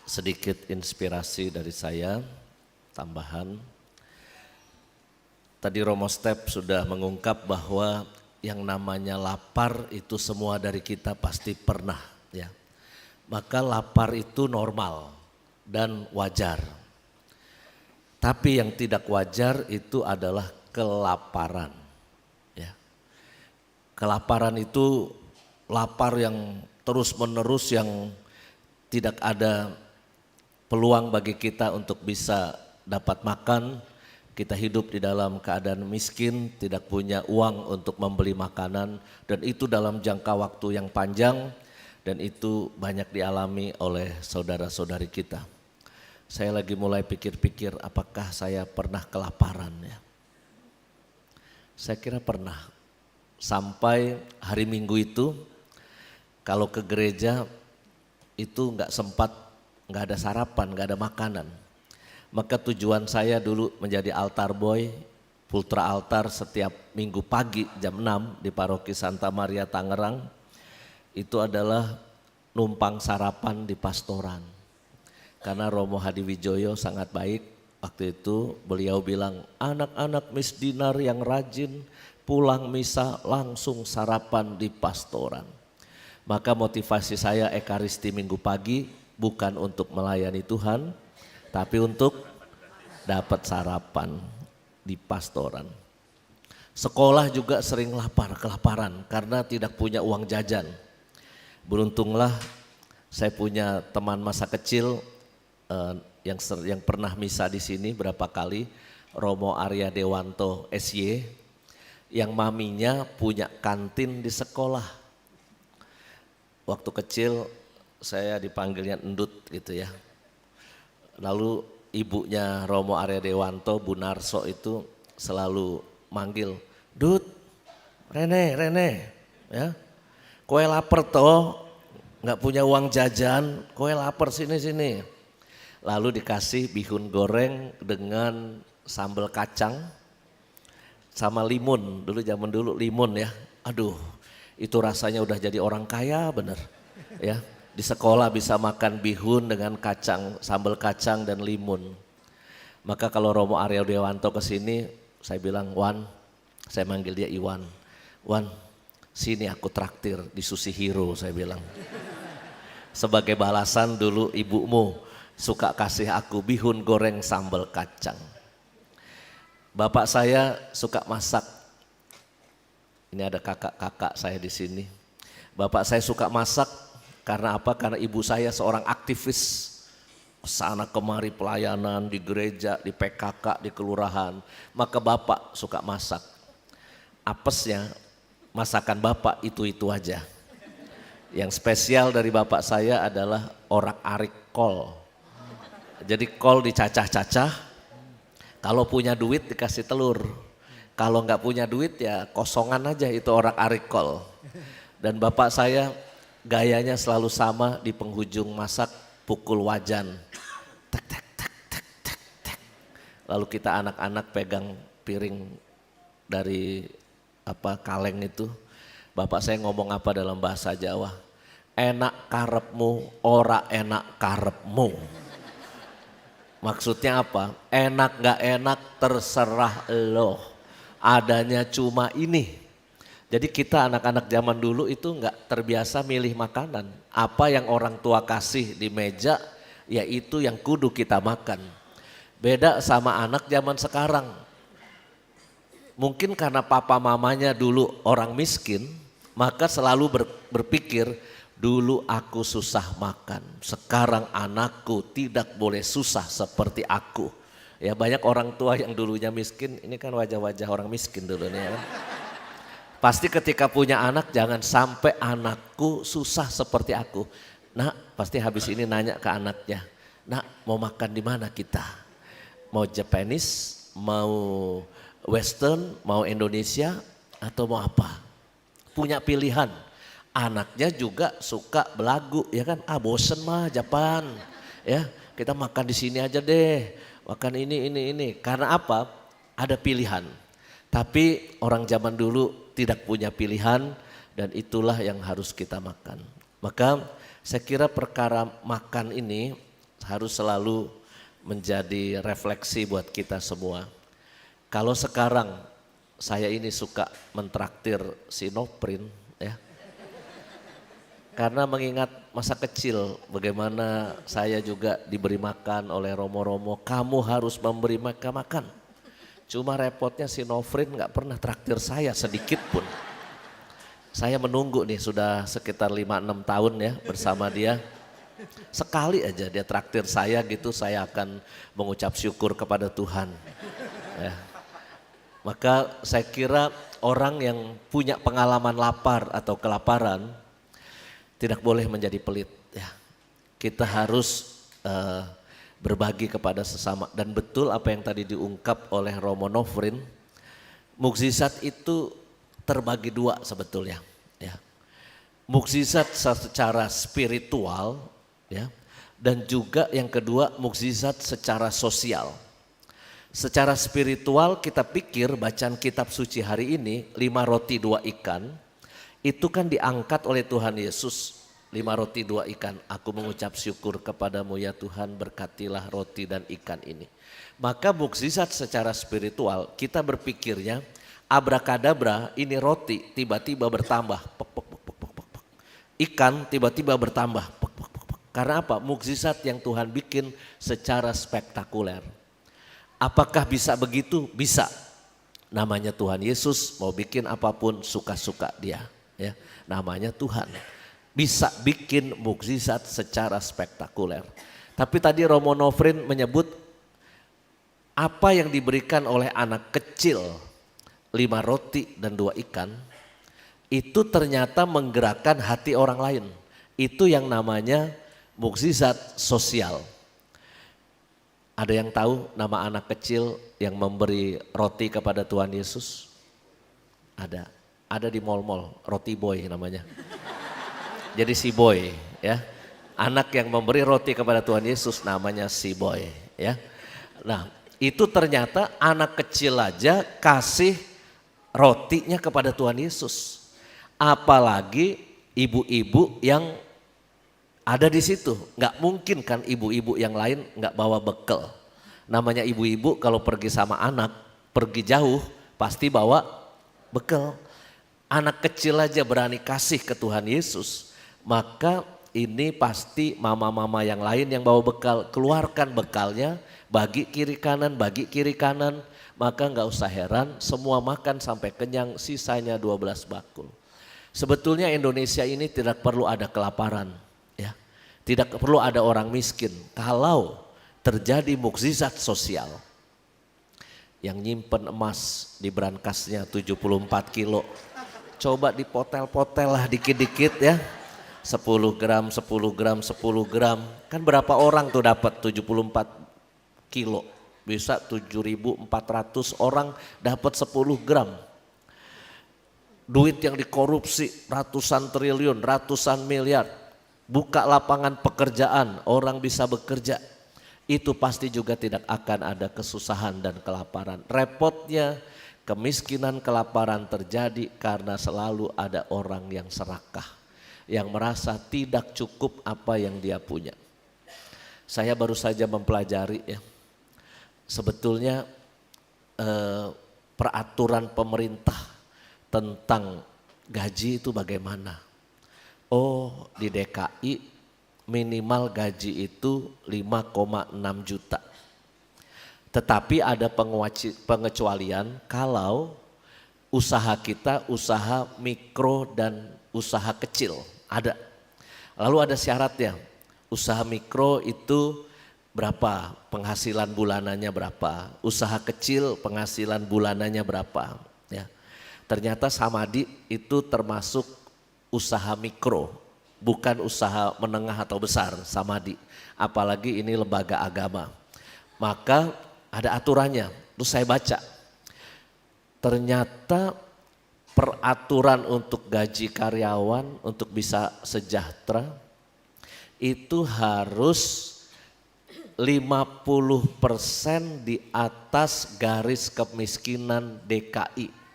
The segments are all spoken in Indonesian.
sedikit inspirasi dari saya, tambahan. Tadi Romo Step sudah mengungkap bahwa yang namanya lapar itu semua dari kita pasti pernah ya. Maka lapar itu normal dan wajar. Tapi yang tidak wajar itu adalah kelaparan. Ya. Kelaparan itu lapar yang terus menerus yang tidak ada peluang bagi kita untuk bisa dapat makan. Kita hidup di dalam keadaan miskin, tidak punya uang untuk membeli makanan, dan itu dalam jangka waktu yang panjang, dan itu banyak dialami oleh saudara-saudari kita. Saya lagi mulai pikir-pikir apakah saya pernah kelaparan ya. Saya kira pernah. Sampai hari Minggu itu kalau ke gereja itu nggak sempat, nggak ada sarapan, nggak ada makanan. Maka tujuan saya dulu menjadi altar boy, putra altar setiap Minggu pagi jam 6 di Paroki Santa Maria Tangerang. Itu adalah numpang sarapan di pastoran. Karena Romo Hadiwijoyo sangat baik, waktu itu beliau bilang, anak-anak misdinar yang rajin pulang misa langsung sarapan di pastoran. Maka motivasi saya ekaristi Minggu pagi bukan untuk melayani Tuhan, tapi untuk dapat sarapan di pastoran. Sekolah juga sering kelaparan karena tidak punya uang jajan. Beruntunglah saya punya teman masa kecil yang pernah misa di sini berapa kali, Romo Arya Dewanto SY, yang maminya punya kantin di sekolah. Waktu kecil saya dipanggilnya Endut gitu ya. Lalu ibunya Romo Arya Dewanto, Bu Narso itu selalu manggil, Dut, Rene, ya, kowe lapar toh, nggak punya uang jajan, kowe lapar sini. Lalu dikasih bihun goreng dengan sambal kacang sama limun, zaman dulu limun ya, aduh. Itu rasanya udah jadi orang kaya bener ya. Di sekolah bisa makan bihun dengan kacang, sambal kacang dan limun. Maka kalau Romo Arya Dewanto kesini, saya bilang, Wan, saya manggil dia Iwan. Wan, sini aku traktir di Susihiro, saya bilang. Sebagai balasan dulu ibumu suka kasih aku bihun goreng sambal kacang. Bapak saya suka masak. Ini ada kakak-kakak saya di sini. Bapak saya suka masak karena apa? Karena ibu saya seorang aktivis. Sana kemari pelayanan di gereja, di PKK, di kelurahan. Maka bapak suka masak. Apesnya masakan bapak itu aja. Yang spesial dari bapak saya adalah orak-arik kol. Jadi kol dicacah-cacah. Kalau punya duit dikasih telur. Kalau nggak punya duit ya kosongan aja itu orak-arik kol. Dan bapak saya gayanya selalu sama di penghujung masak, pukul wajan. Tek, tek, tek, tek, tek, tek. Lalu kita anak-anak pegang piring dari kaleng itu. Bapak saya ngomong apa dalam bahasa Jawa? Enak karepmu, ora enak karepmu. Maksudnya apa? Enak nggak enak terserah lo. Adanya cuma ini. Jadi kita anak-anak zaman dulu itu nggak terbiasa milih makanan. Apa yang orang tua kasih di meja, ya itu yang kudu kita makan. Beda sama anak zaman sekarang. Mungkin karena papa mamanya dulu orang miskin, maka selalu berpikir, dulu aku susah makan, sekarang anakku tidak boleh susah seperti aku. Ya banyak orang tua yang dulunya miskin, ini kan wajah-wajah orang miskin dulu nih ya kan. Pasti ketika punya anak jangan sampai anakku susah seperti aku. Nah pasti habis ini nanya ke anaknya, nak mau makan di mana kita? Mau Japanese, mau Western, mau Indonesia atau mau apa? Punya pilihan. Anaknya juga suka belagu ya kan, bosen mah Japan ya, kita makan di sini aja deh. Makan ini. Karena apa? Ada pilihan. Tapi orang zaman dulu tidak punya pilihan dan itulah yang harus kita makan. Maka saya kira perkara makan ini harus selalu menjadi refleksi buat kita semua. Kalau sekarang saya ini suka mentraktir Sinoprin ya. Karena mengingat masa kecil bagaimana saya juga diberi makan oleh romo-romo, kamu harus memberi mereka makan. Cuma repotnya Sinoprin gak pernah traktir saya sedikit pun. Saya menunggu nih sudah sekitar 5-6 tahun ya bersama dia. Sekali aja dia traktir saya gitu, saya akan mengucap syukur kepada Tuhan. Ya. Maka saya kira orang yang punya pengalaman lapar atau kelaparan tidak boleh menjadi pelit. Ya. Kita harus berbagi kepada sesama. Dan betul apa yang tadi diungkap oleh Romo Nofrin, mukjizat itu terbagi dua sebetulnya. Ya. Mukjizat secara spiritual, ya, dan juga yang kedua mukjizat secara sosial. Secara spiritual kita pikir bacaan kitab suci hari ini 5 roti 2 ikan itu kan diangkat oleh Tuhan Yesus. 5 roti 2 ikan, aku mengucap syukur kepadamu ya Tuhan, berkatilah roti dan ikan ini. Maka mukjizat secara spiritual kita berpikirnya abrakadabra, ini roti tiba-tiba bertambah, ikan tiba-tiba bertambah. Karena apa? Mukjizat yang Tuhan bikin secara spektakuler. Apakah bisa begitu? Bisa. Namanya Tuhan Yesus, mau bikin apapun suka-suka dia. Ya, namanya Tuhan. Bisa bikin mukjizat secara spektakuler. Tapi tadi Romo Nofrin menyebut apa yang diberikan oleh anak kecil, 5 roti dan 2 ikan, itu ternyata menggerakkan hati orang lain. Itu yang namanya mukjizat sosial. Ada yang tahu nama anak kecil yang memberi roti kepada Tuhan Yesus? Ada di mall-mall, roti boy namanya. Jadi si boy ya. Anak yang memberi roti kepada Tuhan Yesus namanya si boy ya. Nah, itu ternyata anak kecil aja kasih rotinya kepada Tuhan Yesus. Apalagi ibu-ibu yang ada di situ. Nggak mungkin kan ibu-ibu yang lain nggak bawa bekal. Namanya ibu-ibu kalau pergi sama anak, pergi jauh pasti bawa bekal. Anak kecil aja berani kasih ke Tuhan Yesus, maka ini pasti mama-mama yang lain yang bawa bekal. Keluarkan bekalnya, bagi kiri kanan, maka nggak usah heran semua makan sampai kenyang, sisanya 12 bakul. Sebetulnya Indonesia ini tidak perlu ada kelaparan. Tidak perlu ada orang miskin kalau terjadi mukjizat sosial. Yang nyimpen emas di brankasnya 74 kilo. Coba dipotel-potel lah dikit-dikit ya. 10 gram, 10 gram, 10 gram. Kan berapa orang tuh dapat 74 kilo. Bisa 7.400 orang dapat 10 gram. Duit yang dikorupsi ratusan triliun, ratusan miliar. Buka lapangan pekerjaan, orang bisa bekerja. Itu pasti juga tidak akan ada kesusahan dan kelaparan. Repotnya kemiskinan, kelaparan terjadi karena selalu ada orang yang serakah. Yang merasa tidak cukup apa yang dia punya. Saya baru saja mempelajari ya. Sebetulnya peraturan pemerintah tentang gaji itu bagaimana. Oh, di DKI minimal gaji itu 5,6 juta. Tetapi ada pengecualian kalau usaha kita usaha mikro dan usaha kecil. Ada. Lalu ada syaratnya. Usaha mikro itu berapa? Penghasilan bulanannya berapa? Usaha kecil penghasilan bulanannya berapa? Ya. Ternyata Samadi itu termasuk usaha mikro, bukan usaha menengah atau besar, Samadi. Apalagi ini lembaga agama. Maka ada aturannya, terus saya baca. Ternyata peraturan untuk gaji karyawan untuk bisa sejahtera itu harus 50% di atas garis kemiskinan DKI.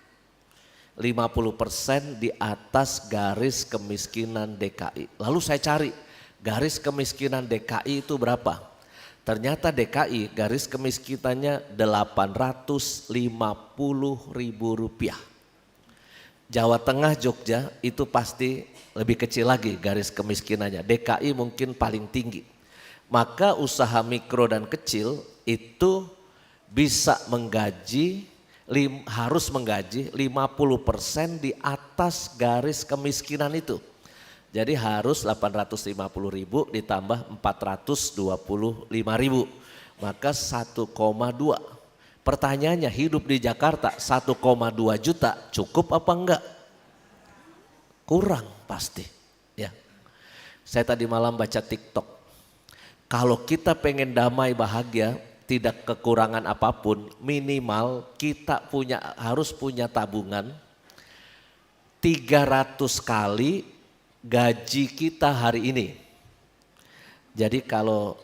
50% di atas garis kemiskinan DKI. Lalu saya cari garis kemiskinan DKI itu berapa? Ternyata DKI garis kemiskinannya 850.000 rupiah. Jawa Tengah, Jogja itu pasti lebih kecil lagi garis kemiskinannya. DKI mungkin paling tinggi. Maka usaha mikro dan kecil itu bisa harus menggaji 50% di atas garis kemiskinan itu. Jadi harus 850.000 ditambah 425.000, maka 1,2. Pertanyaannya, hidup di Jakarta 1,2 juta cukup apa enggak? Kurang pasti. Ya. Saya tadi malam baca TikTok. Kalau kita pengen damai bahagia, tidak kekurangan apapun, minimal kita harus punya tabungan 300 kali gaji kita hari ini. Jadi kalau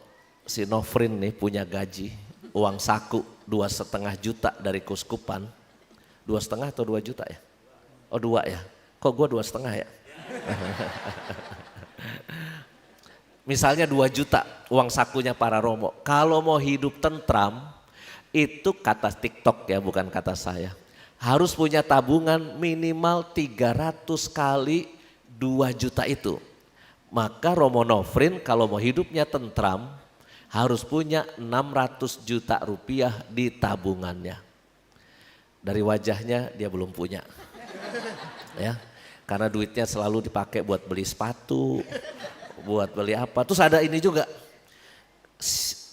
si Nofrin nih punya gaji uang saku 2,5 juta dari Kuskupan, 2,5 atau 2 juta ya? Oh 2 ya, kok gue 2,5 ya? Misalnya 2 juta uang sakunya para Romo, kalau mau hidup tentram, itu kata TikTok ya, bukan kata saya, harus punya tabungan minimal 300 kali 2 juta itu. Maka Romo Nofrin kalau mau hidupnya tentram harus punya 600 juta rupiah di tabungannya. Dari wajahnya dia belum punya. Ya, karena duitnya selalu dipakai buat beli sepatu, buat beli apa. Terus ada ini juga,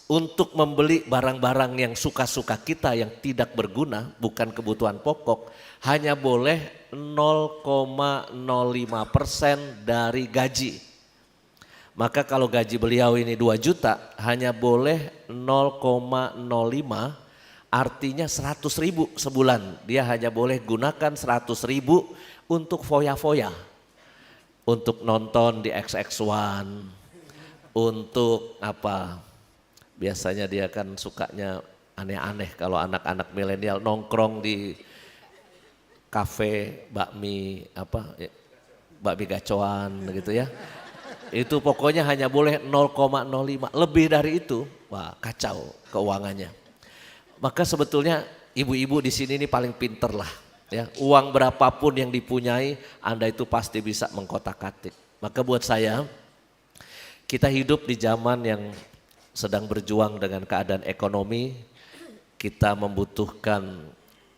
untuk membeli barang-barang yang suka-suka kita yang tidak berguna, bukan kebutuhan pokok, hanya boleh 0,05% dari gaji. Maka kalau gaji beliau ini 2 juta, hanya boleh 0,05, artinya 100.000 sebulan. Dia hanya boleh gunakan 100.000 untuk foya-foya. Untuk nonton di XX1, untuk apa, biasanya dia kan sukanya aneh-aneh kalau anak-anak milenial nongkrong di kafe bakmi bakmi gacoan gitu ya. Itu pokoknya hanya boleh 0,05, lebih dari itu wah kacau keuangannya. Maka sebetulnya ibu-ibu di sini ini paling pinter lah ya. Uang berapapun yang dipunyai Anda itu pasti bisa mengkotak-katik. Maka buat saya, kita hidup di zaman yang sedang berjuang dengan keadaan ekonomi, kita membutuhkan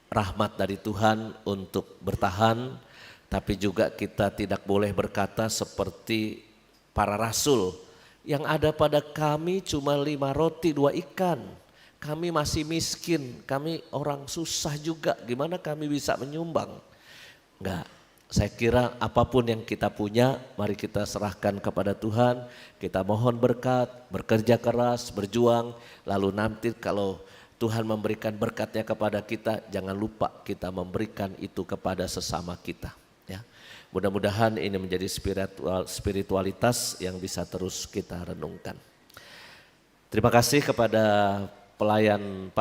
rahmat dari Tuhan untuk bertahan, tapi juga kita tidak boleh berkata seperti para rasul, yang ada pada kami cuma 5 roti 2 ikan, kami masih miskin, kami orang susah juga, gimana kami bisa menyumbang? Enggak. Saya kira apapun yang kita punya, mari kita serahkan kepada Tuhan, kita mohon berkat, bekerja keras, berjuang, lalu nanti kalau Tuhan memberikan berkatnya kepada kita, jangan lupa kita memberikan itu kepada sesama kita. Ya. Mudah-mudahan ini menjadi spiritualitas yang bisa terus kita renungkan. Terima kasih kepada pelayan